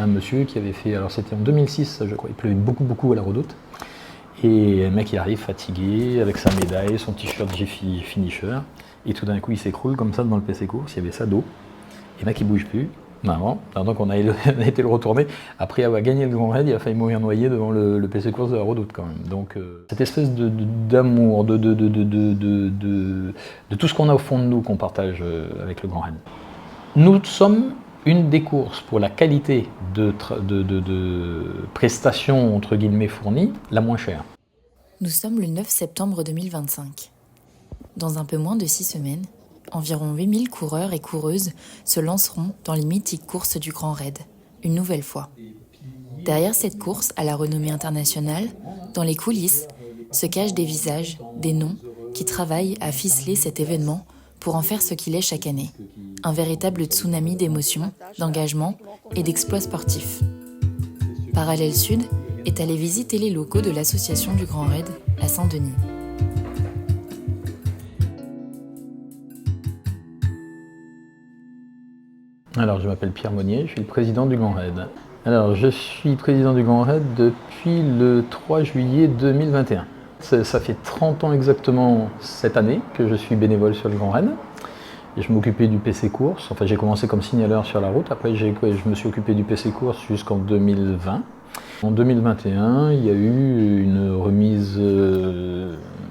Un monsieur qui avait fait, alors c'était en 2006 je crois, il pleuvait beaucoup à la Redoute. Et le mec il arrive fatigué, avec sa médaille, son t-shirt Jiffy Finisher, et tout d'un coup il s'écroule comme ça devant le PC Course, il y avait ça d'eau, et le mec il bouge plus, normalement, donc on a été le retourner, après avoir gagné le Grand Raid, il a failli mourir noyé devant le PC Course de la Redoute quand même. Donc cette espèce d'amour, de tout ce qu'on a au fond de nous qu'on partage avec le Grand Raid. Nous sommes une des courses pour la qualité de prestations entre guillemets fournies, la moins chère. Nous sommes le 9 septembre 2025. Dans un peu moins de 6 semaines, environ 8000 coureurs et coureuses se lanceront dans les mythiques courses du Grand Raid, une nouvelle fois. Derrière cette course à la renommée internationale, dans les coulisses, se cachent des visages, des noms qui travaillent à ficeler cet événement pour en faire ce qu'il est chaque année. Un véritable tsunami d'émotions, d'engagement et d'exploits sportifs. Parallèle Sud est allé visiter les locaux de l'association du Grand Raid à Saint-Denis. Alors je m'appelle Pierre Monnier, je suis le président du Grand Raid. Alors je suis président du Grand Raid depuis le 3 juillet 2021. Ça fait 30 ans exactement cette année que je suis bénévole sur le Grand Raid. Et je m'occupais du PC Course, enfin j'ai commencé comme signaleur sur la route, après je me suis occupé du PC Course jusqu'en 2020. En 2021, il y a eu une remise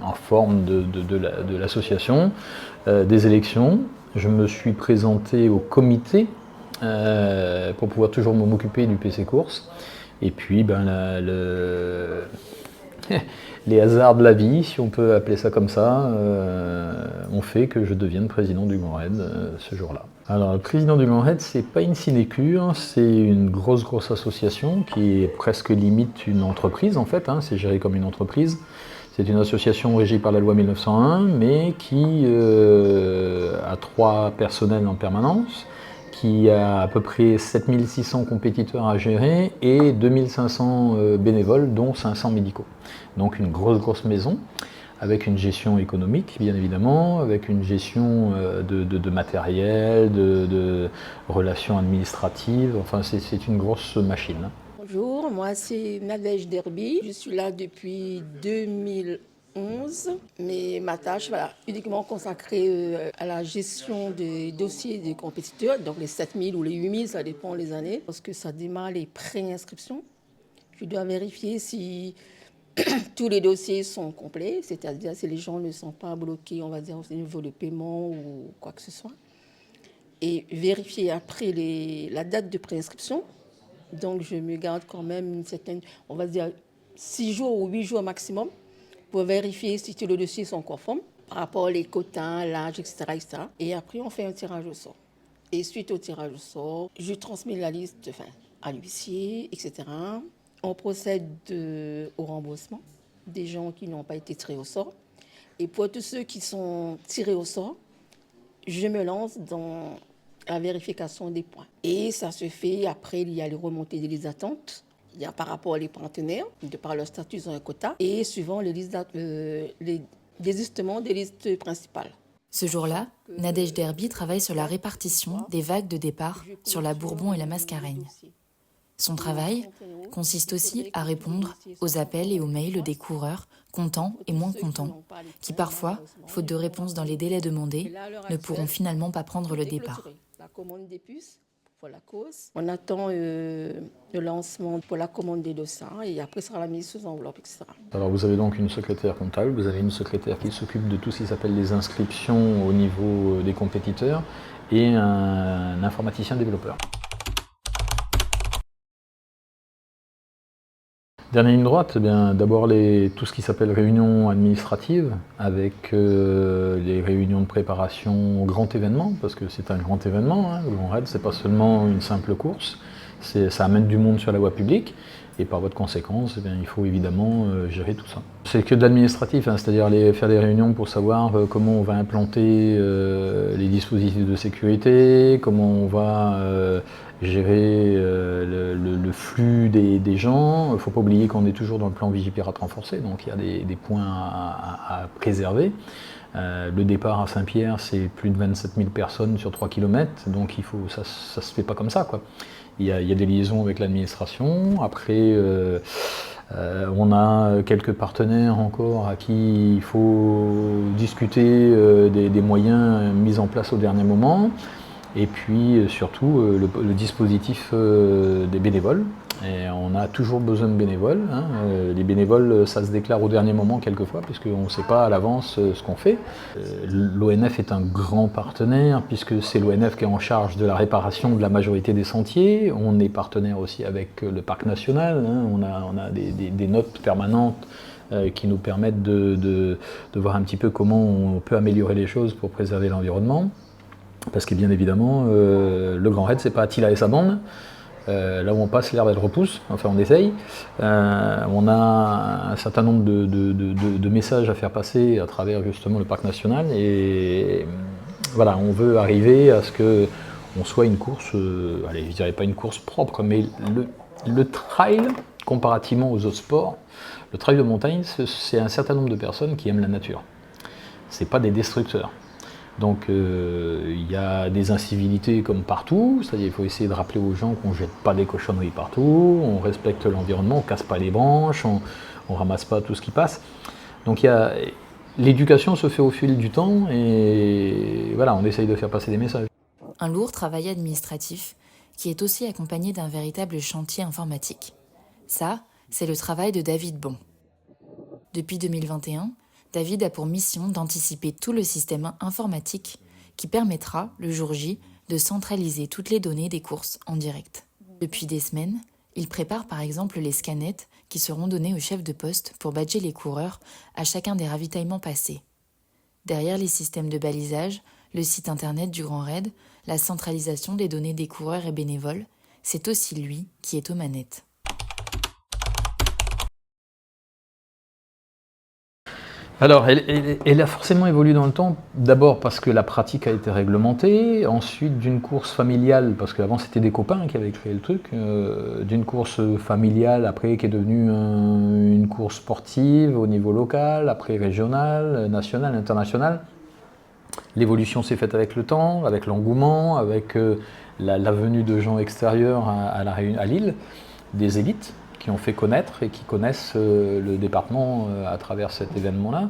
en forme de l'association, des élections. Je me suis présenté au comité pour pouvoir toujours m'occuper du PC Course. Et puis les hasards de la vie, si on peut appeler ça comme ça, ont fait que je devienne président du Grand Raid ce jour-là. Alors le président du Grand Raid, c'est pas une sinécure, c'est une grosse association qui est presque limite une entreprise en fait, c'est géré comme une entreprise. C'est une association régie par la loi 1901, mais qui a 3 personnels en permanence, qui a à peu près 7600 compétiteurs à gérer et 2500 bénévoles, dont 500 médicaux. Donc une grosse maison, avec une gestion économique, bien évidemment, avec une gestion de matériel, de relations administratives, enfin c'est une grosse machine. Bonjour, moi c'est Nadège Derby, je suis là depuis 2011, mais ma tâche uniquement consacrée à la gestion des dossiers des compétiteurs, donc les 7000 ou les 8000, ça dépend les années, parce que ça démarre les pré-inscriptions. Je dois vérifier si tous les dossiers sont complets, c'est-à-dire si les gens ne sont pas bloqués, on va dire, au niveau de paiement ou quoi que ce soit. Et vérifier après la date de préinscription. Donc je me garde quand même une certaine, on va dire 6 jours ou 8 jours maximum pour vérifier si tous les dossiers sont conformes par rapport aux quotas, l'âge, etc. Et après on fait un tirage au sort. Et suite au tirage au sort, je transmets la liste à l'huissier, etc. On procède au remboursement des gens qui n'ont pas été tirés au sort. Et pour tous ceux qui sont tirés au sort, je me lance dans la vérification des points. Et ça se fait, après il y a les remontées des listes d'attente, il y a par rapport aux partenaires, de par leur statut, ils ont un quota, et suivant les désistements des listes principales. Ce jour-là, Nadège Derby travaille sur la répartition des vagues de départ sur la Bourbon et la Mascareigne. Son travail consiste aussi à répondre aux appels et aux mails des coureurs, contents et moins contents, qui parfois, faute de réponse dans les délais demandés, ne pourront finalement pas prendre le départ. La commande des puces pour la cause. On attend le lancement pour la commande des dossards et après sera la mise sous enveloppe, etc. Alors vous avez donc une secrétaire comptable, vous avez une secrétaire qui s'occupe de tout ce qui s'appelle les inscriptions au niveau des compétiteurs et un informaticien développeur. Dernière ligne droite, eh bien, d'abord tout ce qui s'appelle réunion administrative, avec les réunions de préparation au grand événement, parce que c'est un grand événement, le Grand Raid, c'est pas seulement une simple course, ça amène du monde sur la voie publique, et par voie de conséquence, eh bien, il faut évidemment gérer tout ça. C'est que de l'administratif, c'est-à-dire faire des réunions pour savoir comment on va implanter les dispositifs de sécurité, comment on va gérer le flux des gens. Il ne faut pas oublier qu'on est toujours dans le plan Vigipirate renforcé, donc il y a des points à préserver. Le départ à Saint-Pierre, c'est plus de 27 000 personnes sur 3 km, donc ça ne se fait pas comme ça, quoi. il y a des liaisons avec l'administration. Après, on a quelques partenaires encore à qui il faut discuter des moyens mis en place au dernier moment. Et puis surtout le dispositif des bénévoles. Et on a toujours besoin de bénévoles. Hein. Les bénévoles, ça se déclare au dernier moment quelquefois, puisqu'on ne sait pas à l'avance ce qu'on fait. L'ONF est un grand partenaire, puisque c'est l'ONF qui est en charge de la réparation de la majorité des sentiers. On est partenaire aussi avec le Parc national. Hein. On a des notes permanentes qui nous permettent de voir un petit peu comment on peut améliorer les choses pour préserver l'environnement. Parce que bien évidemment, le Grand Raid, c'est pas Attila et sa bande. Là où on passe, l'herbe elle repousse, enfin on essaye. On a un certain nombre de messages à faire passer à travers justement le Parc national. Et voilà, on veut arriver à ce qu'on soit une course, allez, je dirais pas une course propre, mais le trail, comparativement aux autres sports, le trail de montagne, c'est un certain nombre de personnes qui aiment la nature. C'est pas des destructeurs. Donc il y a des incivilités comme partout, c'est-à-dire qu'il faut essayer de rappeler aux gens qu'on ne jette pas des cochonneries partout, on respecte l'environnement, on ne casse pas les branches, on ne ramasse pas tout ce qui passe. Donc l'éducation se fait au fil du temps et voilà, on essaye de faire passer des messages. Un lourd travail administratif qui est aussi accompagné d'un véritable chantier informatique. Ça, c'est le travail de David Bon. Depuis 2021, David a pour mission d'anticiper tout le système informatique qui permettra, le jour J, de centraliser toutes les données des courses en direct. Depuis des semaines, il prépare par exemple les scanettes qui seront donnés au chef de poste pour badger les coureurs à chacun des ravitaillements passés. Derrière les systèmes de balisage, le site internet du Grand Raid, la centralisation des données des coureurs et bénévoles, c'est aussi lui qui est aux manettes. Alors, elle a forcément évolué dans le temps, d'abord parce que la pratique a été réglementée, ensuite d'une course familiale, parce qu'avant c'était des copains qui avaient créé le truc, d'une course familiale après qui est devenue une course sportive au niveau local, après régional, national, international. L'évolution s'est faite avec le temps, avec l'engouement, avec la venue de gens extérieurs à Lille, des élites, qui ont fait connaître et qui connaissent le département à travers cet événement-là.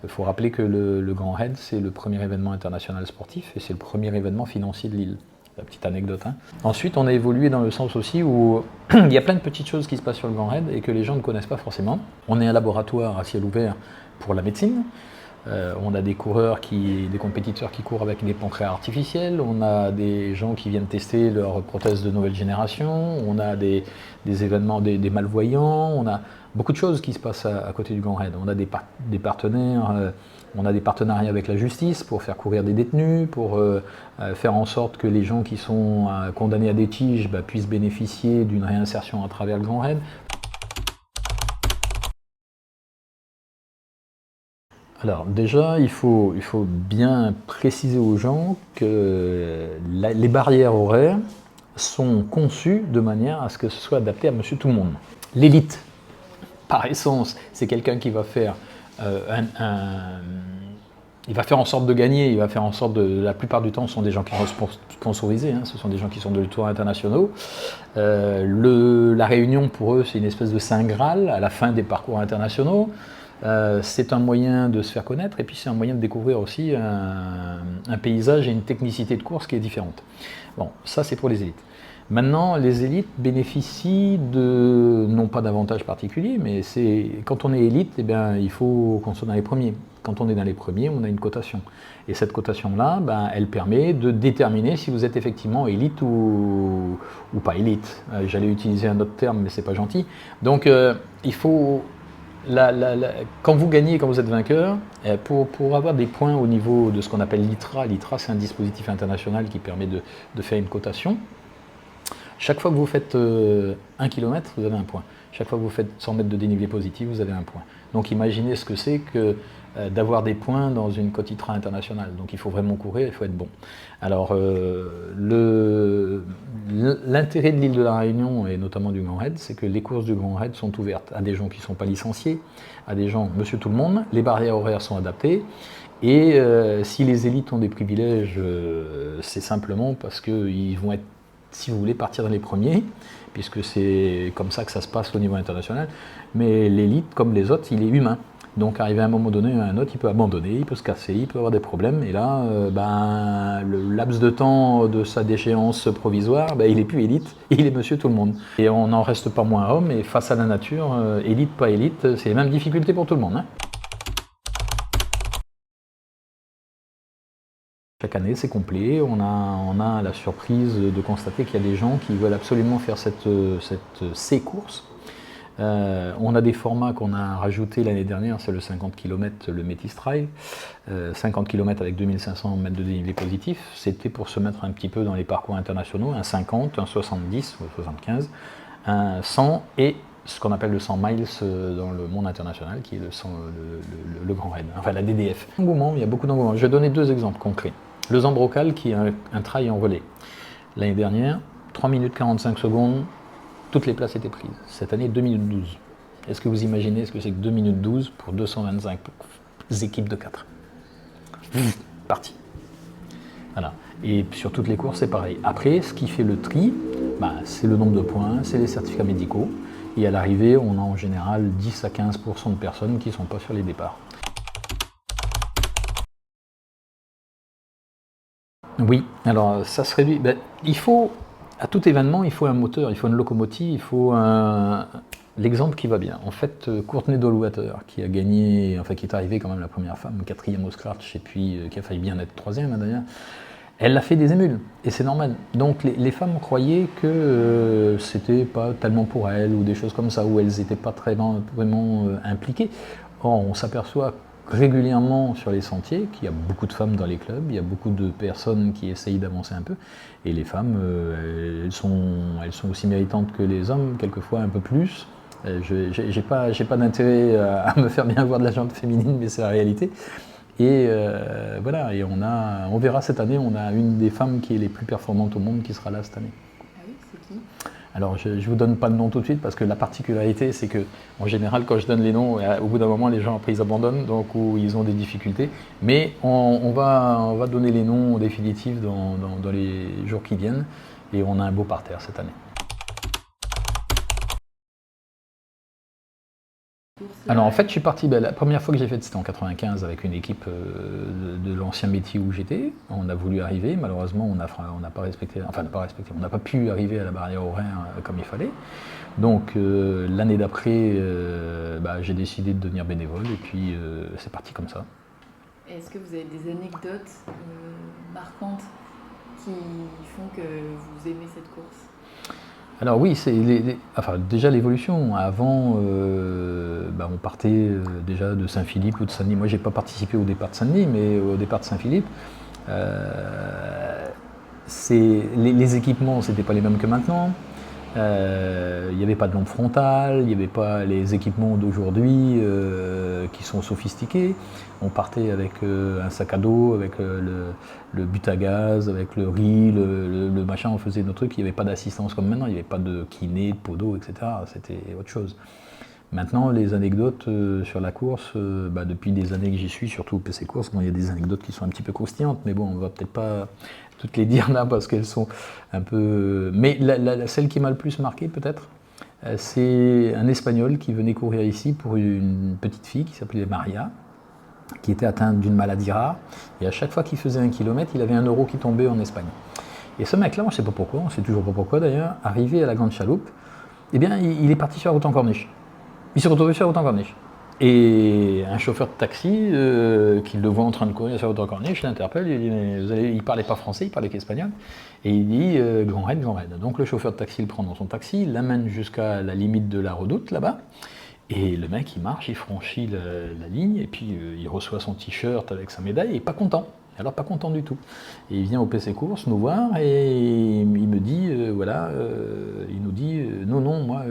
Il faut rappeler que le Grand Raid, c'est le premier événement international sportif et c'est le premier événement financier de Lille. La petite anecdote. Hein. Ensuite, on a évolué dans le sens aussi où il y a plein de petites choses qui se passent sur le Grand Raid et que les gens ne connaissent pas forcément. On est un laboratoire à ciel ouvert pour la médecine. On a des compétiteurs qui courent avec des pancréas artificiels, on a des gens qui viennent tester leurs prothèses de nouvelle génération, on a des événements, des malvoyants, on a beaucoup de choses qui se passent à côté du Grand Raid. On a des partenaires, on a des partenariats avec la justice pour faire courir des détenus, pour faire en sorte que les gens qui sont condamnés à des tiges puissent bénéficier d'une réinsertion à travers le Grand Raid. Alors déjà, il faut bien préciser aux gens que les barrières horaires sont conçues de manière à ce que ce soit adapté à monsieur tout le monde. L'élite, par essence, c'est quelqu'un qui va faire il va faire en sorte de gagner, il va faire en sorte la plupart du temps, ce sont des gens qui sont sponsorisés, hein, ce sont des gens qui sont de tours internationaux. La réunion, pour eux, c'est une espèce de saint Graal à la fin des parcours internationaux. C'est un moyen de se faire connaître et puis c'est un moyen de découvrir aussi un paysage et une technicité de course qui est différente. Bon, ça c'est pour les élites. Maintenant, les élites bénéficient non pas d'avantages particuliers, mais quand on est élite, eh bien, il faut qu'on soit dans les premiers. Quand on est dans les premiers, on a une cotation. Et cette cotation-là, elle permet de déterminer si vous êtes effectivement élite ou pas élite. J'allais utiliser un autre terme, mais c'est pas gentil. Donc, il faut... quand vous gagnez, quand vous êtes vainqueur, pour avoir des points au niveau de ce qu'on appelle l'ITRA, l'ITRA c'est un dispositif international qui permet de faire une cotation. Chaque fois que vous faites 1 km, vous avez un point. Chaque fois que vous faites 100 mètres de dénivelé positif, vous avez un point. Donc imaginez ce que c'est que d'avoir des points dans une cote ITRA internationale. Donc il faut vraiment courir, il faut être bon. Alors l'intérêt de l'île de la Réunion et notamment du Grand Raid, c'est que les courses du Grand Raid sont ouvertes à des gens qui ne sont pas licenciés, à des gens, monsieur tout le monde, les barrières horaires sont adaptées. Et si les élites ont des privilèges, c'est simplement parce qu'ils vont être si vous voulez partir dans les premiers, puisque c'est comme ça que ça se passe au niveau international. Mais l'élite, comme les autres, il est humain. Donc arrivé à un moment donné, un autre, il peut abandonner, il peut se casser, il peut avoir des problèmes. Et là, le laps de temps de sa déchéance provisoire, il est plus élite, il est monsieur tout le monde. Et on n'en reste pas moins homme, et face à la nature, élite, pas élite, c'est les mêmes difficultés pour tout le monde. Chaque année, c'est complet. On a la surprise de constater qu'il y a des gens qui veulent absolument faire ces courses. On a des formats qu'on a rajoutés l'année dernière, c'est le 50 km, le Métis Trail. 50 km avec 2500 mètres de dénivelé positif. C'était pour se mettre un petit peu dans les parcours internationaux, un 50, un 70 ou 75, un 100 et ce qu'on appelle le 100 miles dans le monde international, qui est le Grand Raid, enfin la DDF. Engouement, il y a beaucoup d'engouement. Je vais donner 2 exemples concrets. Le Zambrocal, qui est un trail en relais. L'année dernière, 3 minutes 45 secondes, toutes les places étaient prises. Cette année, 2 minutes 12. Est-ce que vous imaginez ce que c'est que 2 minutes 12 pour 225 équipes de 4 ? Parti. Voilà. Et sur toutes les courses, c'est pareil. Après, ce qui fait le tri, c'est le nombre de points, c'est les certificats médicaux. Et à l'arrivée, on a en général 10 à 15% de personnes qui ne sont pas sur les départs. Oui, alors ça se réduit. Il faut, à tout événement, il faut un moteur, il faut une locomotive, il faut l'exemple qui va bien. En fait, Courtney Dollwater, qui a gagné, enfin qui est arrivée quand même la première femme, 4e au scratch, et puis qui a failli bien être 3e d'ailleurs, elle a fait des émules, et c'est normal. Donc les femmes croyaient que c'était pas tellement pour elles, ou des choses comme ça, où elles n'étaient pas vraiment impliquées. Or, on s'aperçoit régulièrement sur les sentiers qu'il y a beaucoup de femmes dans les clubs, il y a beaucoup de personnes qui essayent d'avancer un peu, et les femmes, elles sont aussi méritantes que les hommes, quelquefois un peu plus. J'ai pas d'intérêt à me faire bien voir de la gente féminine, mais c'est la réalité. Et voilà, et on verra cette année, on a une des femmes qui est les plus performantes au monde qui sera là cette année. Ah oui, c'est qui ? Alors je ne vous donne pas de nom tout de suite parce que la particularité c'est que en général quand je donne les noms, au bout d'un moment les gens après ils abandonnent, donc ou ils ont des difficultés. Mais on va donner les noms définitifs dans les jours qui viennent et on a un beau parterre cette année. Alors en fait je suis parti, la première fois que j'ai fait c'était en 95 avec une équipe de l'ancien métier où j'étais. On a voulu arriver, malheureusement on n'a pas pu arriver à la barrière horaire comme il fallait. Donc l'année d'après j'ai décidé de devenir bénévole et puis c'est parti comme ça. Est-ce que vous avez des anecdotes marquantes qui font que vous aimez cette course ? Alors oui, c'est déjà l'évolution. Avant, on partait déjà de Saint-Philippe ou de Saint-Denis. Moi, j'ai pas participé au départ de Saint-Denis, mais au départ de Saint-Philippe, les équipements, c'était pas les mêmes que maintenant. Il n'y avait pas de lampe frontale, il n'y avait pas les équipements d'aujourd'hui qui sont sophistiqués. On partait avec un sac à dos, avec le but à gaz, avec le riz, le machin, on faisait nos trucs. Il n'y avait pas d'assistance comme maintenant, il n'y avait pas de kiné, de podo, etc. C'était autre chose. Maintenant, les anecdotes sur la course, depuis des années que j'y suis, surtout au PC Course, il y a des anecdotes qui sont un petit peu croustillantes, mais bon, on va peut-être pas toutes les dire là parce qu'elles sont un peu... Mais celle qui m'a le plus marqué peut-être, c'est un Espagnol qui venait courir ici pour une petite fille qui s'appelait Maria, qui était atteinte d'une maladie rare, et à chaque fois qu'il faisait 1 kilomètre, il avait 1 euro qui tombait en Espagne. Et ce mec-là, on ne sait pas pourquoi, on ne sait toujours pas pourquoi d'ailleurs, arrivé à la Grande Chaloupe, eh bien, il est parti sur la route en Corniche. Il s'est retrouvé sur la route en Corniche. Et un chauffeur de taxi qui le voit en train de courir sur la route en Corniche, l'interpelle, il dit il ne parlait pas français, il parlait qu'espagnol, et il dit Grand Raid, Grand Raid. Donc le chauffeur de taxi le prend dans son taxi, il l'amène jusqu'à la limite de la redoute là-bas, et le mec il marche, il franchit la ligne, et puis il reçoit son t-shirt avec sa médaille, et pas content. Alors pas content du tout. Et il vient au PC Course nous voir et il me dit, il nous dit, non, moi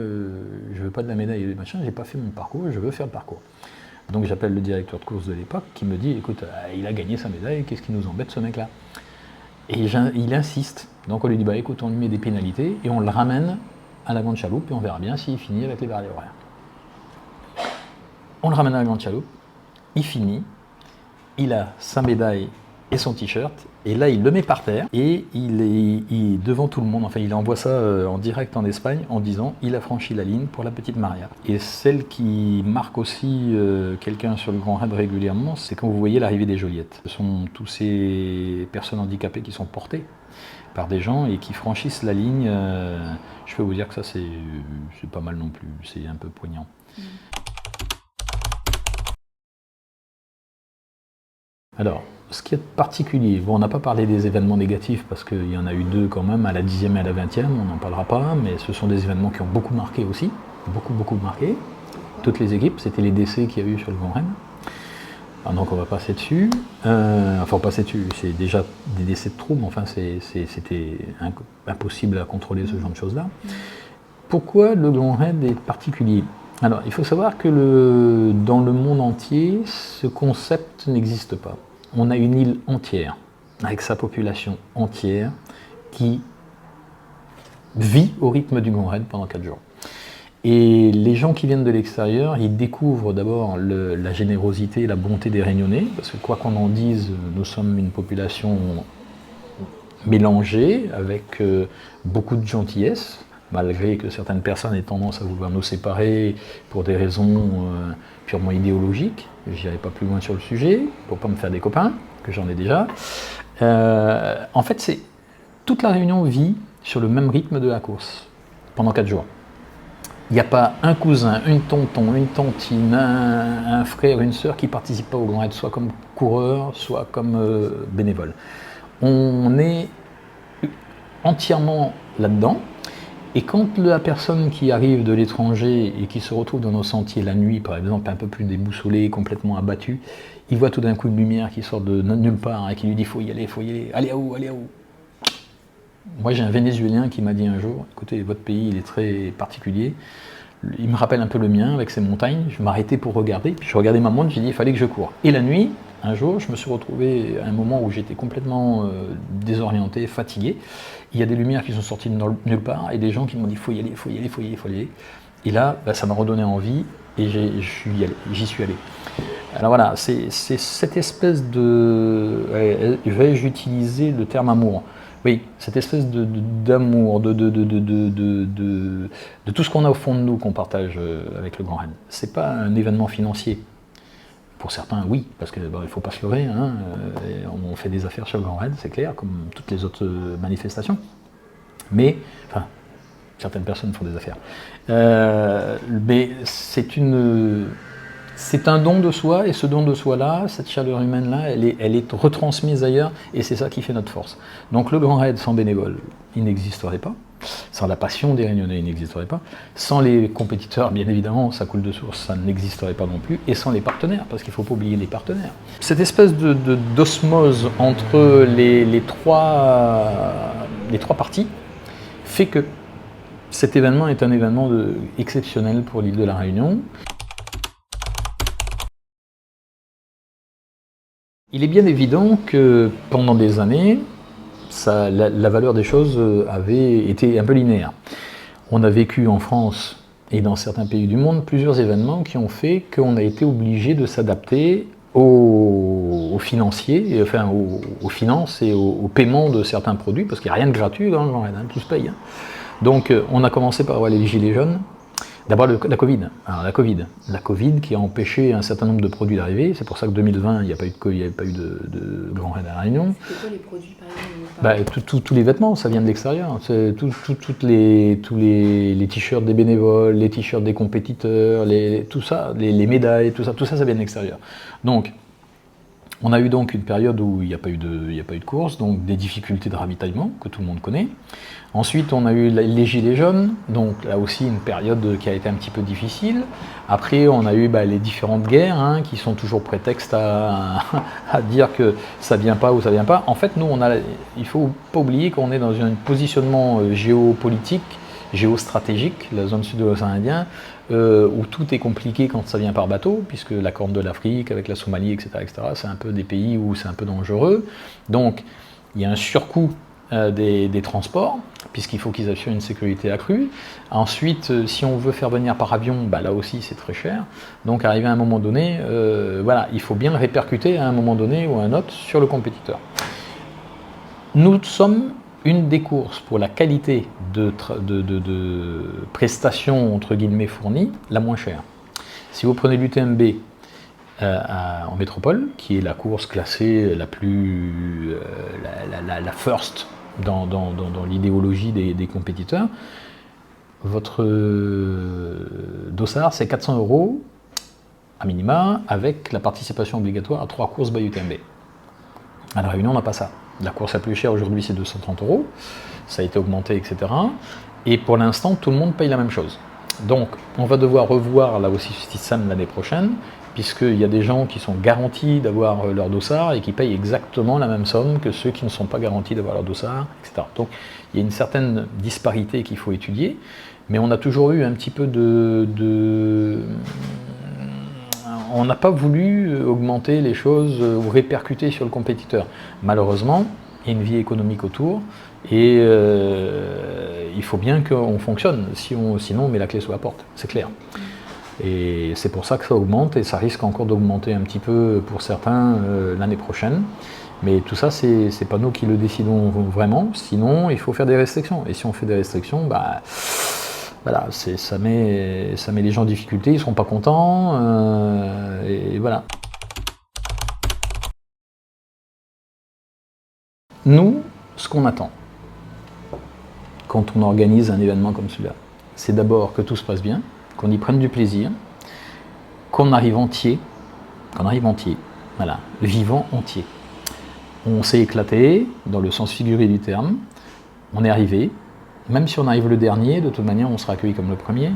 je veux pas de la médaille et machin, j'ai pas fait mon parcours, je veux faire le parcours. Donc j'appelle le directeur de course de l'époque qui me dit, écoute, il a gagné sa médaille, qu'est-ce qui nous embête ce mec-là? Et il insiste. Donc on lui dit, écoute, on lui met des pénalités et on le ramène à la Grande Chaloupe et on verra bien s'il finit avec les barrières horaires. On le ramène à la Grande Chaloupe, il finit, il a sa médaille et son t-shirt, et là il le met par terre, et il devant tout le monde, enfin il envoie ça en direct en Espagne en disant il a franchi la ligne pour la petite Maria. Et celle qui marque aussi quelqu'un sur le Grand Raid régulièrement, c'est quand vous voyez l'arrivée des Joliettes. Ce sont tous ces personnes handicapées qui sont portées par des gens et qui franchissent la ligne. Je peux vous dire que ça c'est pas mal non plus, c'est un peu poignant. Alors, ce qui est particulier, bon, on n'a pas parlé des événements négatifs parce qu'il y en a eu 2 quand même, à la 10e et à la 20e, on n'en parlera pas, mais ce sont des événements qui ont beaucoup marqué aussi, beaucoup marqué. Toutes les équipes, c'était les décès qu'il y a eu sur le Grand Raid. Donc on va passer dessus, enfin passer dessus, c'est déjà des décès de trop, mais enfin c'était impossible à contrôler ce genre de choses-là. Pourquoi le Grand Raid est particulier? Alors, il faut savoir que dans le monde entier, ce concept n'existe pas. On a une île entière, avec sa population entière, qui vit au rythme du Grand Raid pendant 4 jours. Et les gens qui viennent de l'extérieur, ils découvrent d'abord la générosité et la bonté des Réunionnais, parce que quoi qu'on en dise, nous sommes une population mélangée, avec beaucoup de gentillesse, malgré que certaines personnes aient tendance à vouloir nous séparer pour des raisons purement idéologiques. Je n'irai pas plus loin sur le sujet, pour ne pas me faire des copains, que j'en ai déjà. En fait, toute la Réunion vit sur le même rythme de la course, pendant 4 jours. Il n'y a pas un cousin, une tonton, une tantine, un frère, une sœur qui ne participe pas au Grand Raid, soit comme coureur, soit comme bénévole. On est entièrement là-dedans. Et quand la personne qui arrive de l'étranger et qui se retrouve dans nos sentiers la nuit, par exemple, un peu plus déboussolé, complètement abattu, il voit tout d'un coup une lumière qui sort de nulle part et qui lui dit « faut y aller, allez à où, allez à où ?» Moi j'ai un Vénézuélien qui m'a dit un jour « écoutez, votre pays il est très particulier, il me rappelle un peu le mien avec ses montagnes, je m'arrêtais pour regarder, puis je regardais ma montre, j'ai dit il fallait que je cours. » Et la nuit, un jour, je me suis retrouvé à un moment où j'étais complètement désorienté, fatigué. Il y a des lumières qui sont sorties de nulle part et des gens qui m'ont dit faut y aller, faut y aller, faut y aller, faut y aller. Et là, ça m'a redonné envie et j'y suis allé. Alors voilà, c'est cette espèce de... vais-je utiliser le terme amour? Oui, cette espèce d'amour, de tout ce qu'on a au fond de nous qu'on partage avec le Grand Raid. C'est pas un événement financier. Pour certains, oui, parce qu'il ne faut pas se leurrer, hein, on fait des affaires sur le Grand Raid, c'est clair, comme toutes les autres manifestations. Mais, enfin, certaines personnes font des affaires. Mais c'est un don de soi, et ce don de soi-là, cette chaleur humaine-là, elle est retransmise ailleurs, et c'est ça qui fait notre force. Donc le Grand Raid sans bénévoles, il n'existerait pas. Sans la passion des Réunionnais, il n'existerait pas. Sans les compétiteurs, bien évidemment, ça coule de source, ça n'existerait pas non plus. Et sans les partenaires, parce qu'il ne faut pas oublier les partenaires. Cette espèce d'osmose entre les trois parties fait que cet événement est un événement exceptionnel pour l'île de la Réunion. Il est bien évident que pendant des années, la valeur des choses avait été un peu linéaire. On a vécu en France et dans certains pays du monde plusieurs événements qui ont fait qu'on a été obligé de s'adapter aux financiers, enfin aux finances et au paiement de certains produits, parce qu'il n'y a rien de gratuit dans le Grand Raid, tout se paye. Donc on a commencé par avoir les gilets jaunes. D'abord la Covid. Alors la Covid qui a empêché un certain nombre de produits d'arriver. C'est pour ça que 2020, il n'y a pas eu de Grand Raid à La Réunion. C'était quoi les produits par exemple? Tous les vêtements, ça vient de l'extérieur. Tous les t-shirts des bénévoles, les t-shirts des compétiteurs, tout ça, les médailles, tout ça vient de l'extérieur. Donc, on a eu donc une période où il n'y a pas eu de course, donc des difficultés de ravitaillement que tout le monde connaît. Ensuite, on a eu les gilets jaunes, donc là aussi une période qui a été un petit peu difficile. Après, on a eu les différentes guerres, qui sont toujours prétexte à dire que ça vient pas ou ça vient pas. En fait, nous, il ne faut pas oublier qu'on est dans un positionnement géopolitique, géostratégique, la zone sud de l'océan Indien, où tout est compliqué quand ça vient par bateau, puisque la Corne de l'Afrique, avec la Somalie, etc., c'est un peu des pays où c'est un peu dangereux. Donc, il y a un surcoût des transports, puisqu'il faut qu'ils assurent une sécurité accrue. Ensuite, si on veut faire venir par avion, là aussi c'est très cher. Donc arrivé à un moment donné, il faut bien le répercuter à un moment donné ou à un autre sur le compétiteur. Nous sommes une des courses pour la qualité de prestations entre guillemets fournies la moins chère. Si vous prenez l'UTMB en métropole, qui est la course classée la plus la first dans l'idéologie des compétiteurs, votre dossard c'est 400 € à minima avec la participation obligatoire à 3 courses by UTMB. À La Réunion on n'a pas ça. La course la plus chère aujourd'hui c'est 230 €, ça a été augmenté, etc. Et pour l'instant tout le monde paye la même chose. Donc on va devoir revoir là aussi Citizen l'année prochaine, puisqu'il y a des gens qui sont garantis d'avoir leur dossard et qui payent exactement la même somme que ceux qui ne sont pas garantis d'avoir leur dossard, etc. Donc il y a une certaine disparité qu'il faut étudier, mais on a toujours eu un petit peu on n'a pas voulu augmenter les choses ou répercuter sur le compétiteur. Malheureusement, il y a une vie économique autour et il faut bien qu'on fonctionne, sinon on met la clé sous la porte, c'est clair. Et c'est pour ça que ça augmente et ça risque encore d'augmenter un petit peu pour certains l'année prochaine. Mais tout ça, c'est pas nous qui le décidons vraiment, sinon il faut faire des restrictions. Et si on fait des restrictions, voilà, ça met les gens en difficulté, ils ne seront pas contents, et voilà. Nous, ce qu'on attend, quand on organise un événement comme celui-là, c'est d'abord que tout se passe bien, qu'on y prenne du plaisir, qu'on arrive entier, voilà, le vivant entier. On s'est éclaté, dans le sens figuré du terme, on est arrivé, même si on arrive le dernier, de toute manière on sera accueilli comme le premier.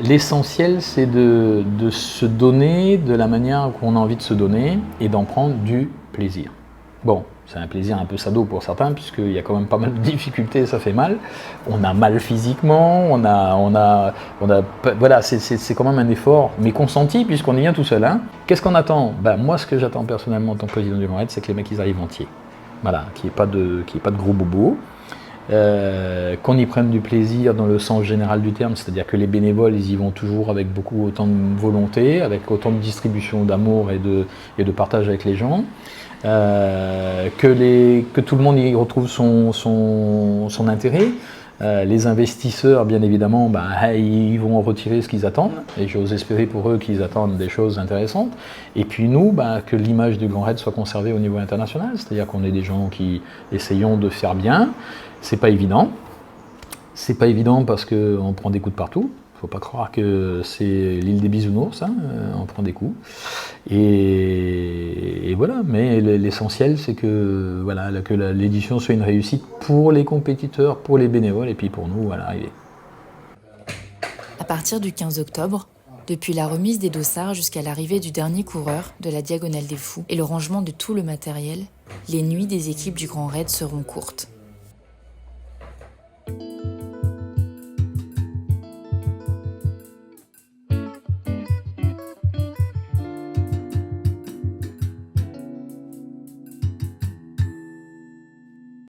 L'essentiel c'est de se donner de la manière qu'on a envie de se donner et d'en prendre du plaisir. Bon, c'est un plaisir un peu sado pour certains, puisqu'il y a quand même pas mal de difficultés, ça fait mal. On a mal physiquement, voilà, c'est quand même un effort, mais consenti, puisqu'on est bien tout seul. Hein. Qu'est-ce qu'on attend ? Moi, ce que j'attends personnellement en tant que président du Grand Raid, c'est que les mecs ils arrivent entiers. Voilà, qu'il n'y ait pas de gros bobos. Qu'on y prenne du plaisir dans le sens général du terme, c'est-à-dire que les bénévoles ils y vont toujours avec autant de volonté, avec autant de distribution d'amour et de partage avec les gens, que tout le monde y retrouve son intérêt. Les investisseurs, bien évidemment, ils vont en retirer ce qu'ils attendent, et j'ose espérer pour eux qu'ils attendent des choses intéressantes. Et puis nous, que l'image du Grand Raid soit conservée au niveau international, c'est-à-dire qu'on est des gens qui essayons de faire bien. C'est pas évident. C'est pas évident parce qu'on prend des coups de partout. Faut pas croire que c'est l'île des bisounours, hein, on prend des coups. Et voilà, mais l'essentiel c'est que l'édition soit une réussite pour les compétiteurs, pour les bénévoles et puis pour nous à l'arrivée. À partir du 15 octobre, depuis la remise des dossards jusqu'à l'arrivée du dernier coureur de la Diagonale des Fous et le rangement de tout le matériel, les nuits des équipes du Grand Raid seront courtes.